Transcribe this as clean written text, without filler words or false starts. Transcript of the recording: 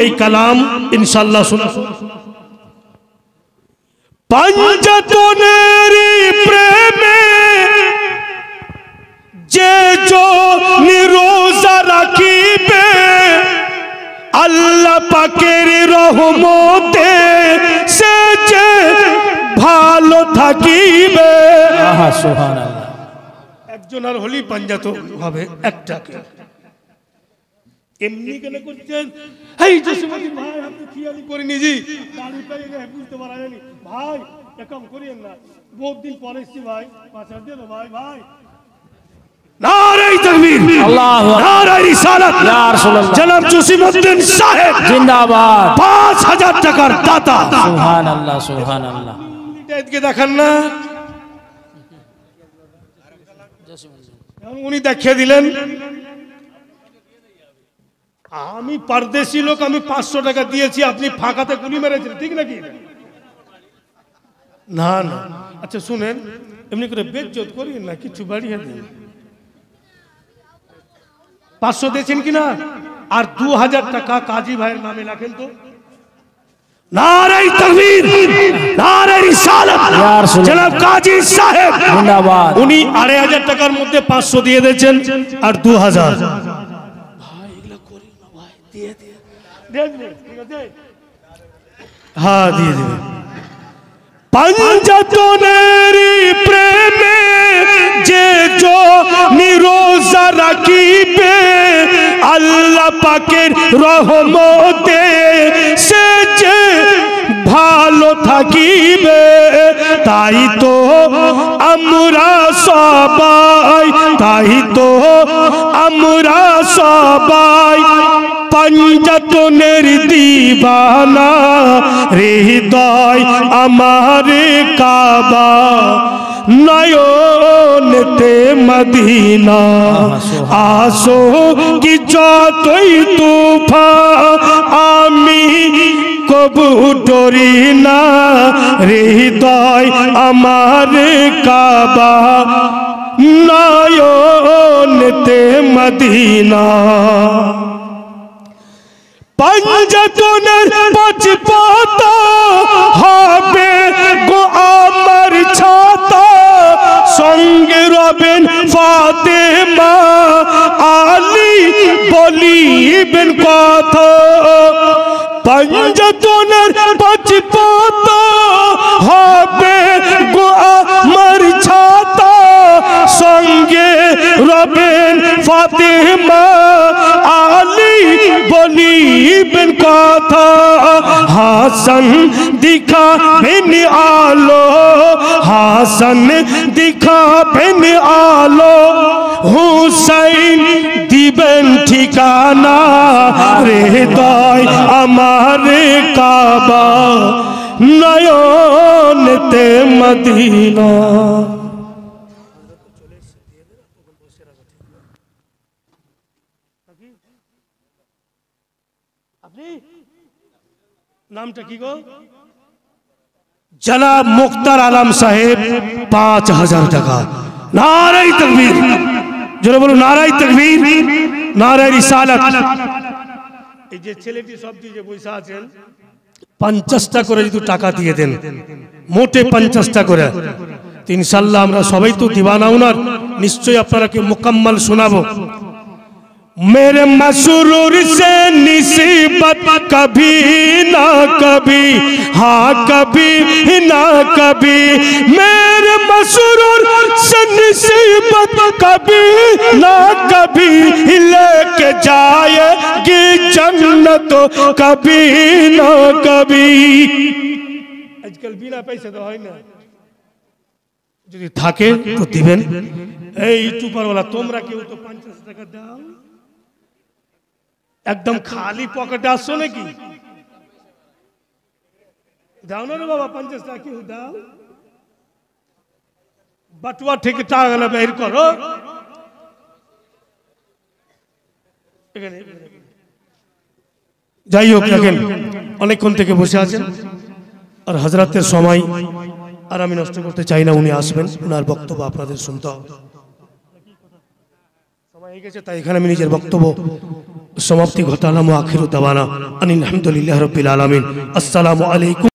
এই কালাম ইনশাআল্লাহ শুনুন। पंजतनेर प्रेमे जे जो निरोजा राखिबे अल्लाह पाकेर रहमते से जे भालो थाकिबे। सुबहानाल्लाह। একজনের হলি পাঞ্জাত হবে একটাকে এমনি কেন করছেন? এই জসিমউদ্দিন ভাই আপনি খেয়ালি করে নিজি গাড়ি পেয়ে গেছে বুঝতে পারা যায়নি ভাই এরকম করিয়েন না বহুত দিন পরে এসেছি ভাই 5000 দিয়ে দাও ভাই ভাই। নারে তাকবীর আল্লাহু আকবার নারে রিসালাত ইয়া রাসূলুল্লাহ জনাব জসিমউদ্দিন সাহেব জিন্দাবাদ 5000 টাকার দাতা। সুবহানাল্লাহ সুবহানাল্লাহ। এদিকে দেখান না উনি দেখিয়ে দিলেন। আমি পারদেশি লোক আমি 500 টাকা দিয়েছি আপনি ফাঁকাতে গুলি মেরেছেন ঠিক নাকি? না না আচ্ছা শুনেন এমনি করে বেজ্জত করিয়েন না কিছু বাড়িয়ে দিন। 500 দিয়েছেন কিনা আর 2000 টাকা কাজী ভাইয়ের নামে রাখেন তো। নারে তাকবীর নারে রিসালাত জনাব কাজী সাহেব জিন্দাবাদ। উনি 2500 টাকার মধ্যে 500 দিয়ে দিয়েছেন আর 2000 हाँ दिए दिए पंजतनेर प्रेमे जे जो निरोजा राखिबे अल्लाह पाकेर रहमते से जे भालो थाकिबे। ताई तो আমরা সবাই তাই তো আমরা সবাই पंजतनेर दीवाना हृदय আমার কাবা নয়নেতে মদিনা আসো কি যতই তুফান আমি কবু ডরি না হৃদয় আমার কাবা নয়নেতে মদিনা। पंजतनेर पचपाता হবে গো আমার ছাতা সঙ্গে রবেন ফাতেমা আলী বলিবেন কথা। पंजतनेर पचपाতা হবে গো আমার ছাতা সঙ্গে রবেন ফাতেমা আলী বলিবেন কথা। হাসান দিখাবেন আলো হাসান দিখাবেন আলো হুসাইন দিবেন ঠিকানা হৃদয় আমার কাবা নয়নেতে মদিনা। নামটা কি গো? জনাব মুখতার আলম সাহেব 5000 টাকা। নারে তাকবীর জোরে বলো নারে তাকবীর নারে রিসালাত। এই যে ছেলেটি সব দিয়ে বসে আছেন 50টা করে যদি টাকা দিয়ে দেন মোটে 50টা করে ইনশাআল্লাহ আমরা সবাই তো দিওয়ানা উনার নিশ্চয়ই আপনাকে মুকম্মল শোনাবো। मेरे मसरूर से निस्बत कभी ना कभी हाँ कभी ना कभी मेरे मसरूर से निस्बत कभी ना कभी लेके जाएगी जन्नत कभी ना कभी। आजकल बिना पैसे तो है ना যদি থাকে তো দিবেন। এই ইউটিউবার वाला তোমরা কেউ তো 50 টাকা দাও একদম খালি পকেটে আসছো নাকি? দাও না রে বাবা 50 টাকা কি দাও বাটুয়া থেকে টাকা বের করো। যাই হোক দেখেন অনেকক্ষণ থেকে বসে আছেন আর হযরতের সময় আর আমি নষ্ট করতে চাই না। উনি আসবেন ওনার বক্তব্য আপনাদের শুনতে হবে। সময় হয়ে গেছে তাই এখানে আমি নিজের বক্তব্য समाप्ति घोटाला आखिर दवाना अनिल अल्हम्दुलिल्लाह रब्बिल आलमीन। अस्सलामु अलैकुम।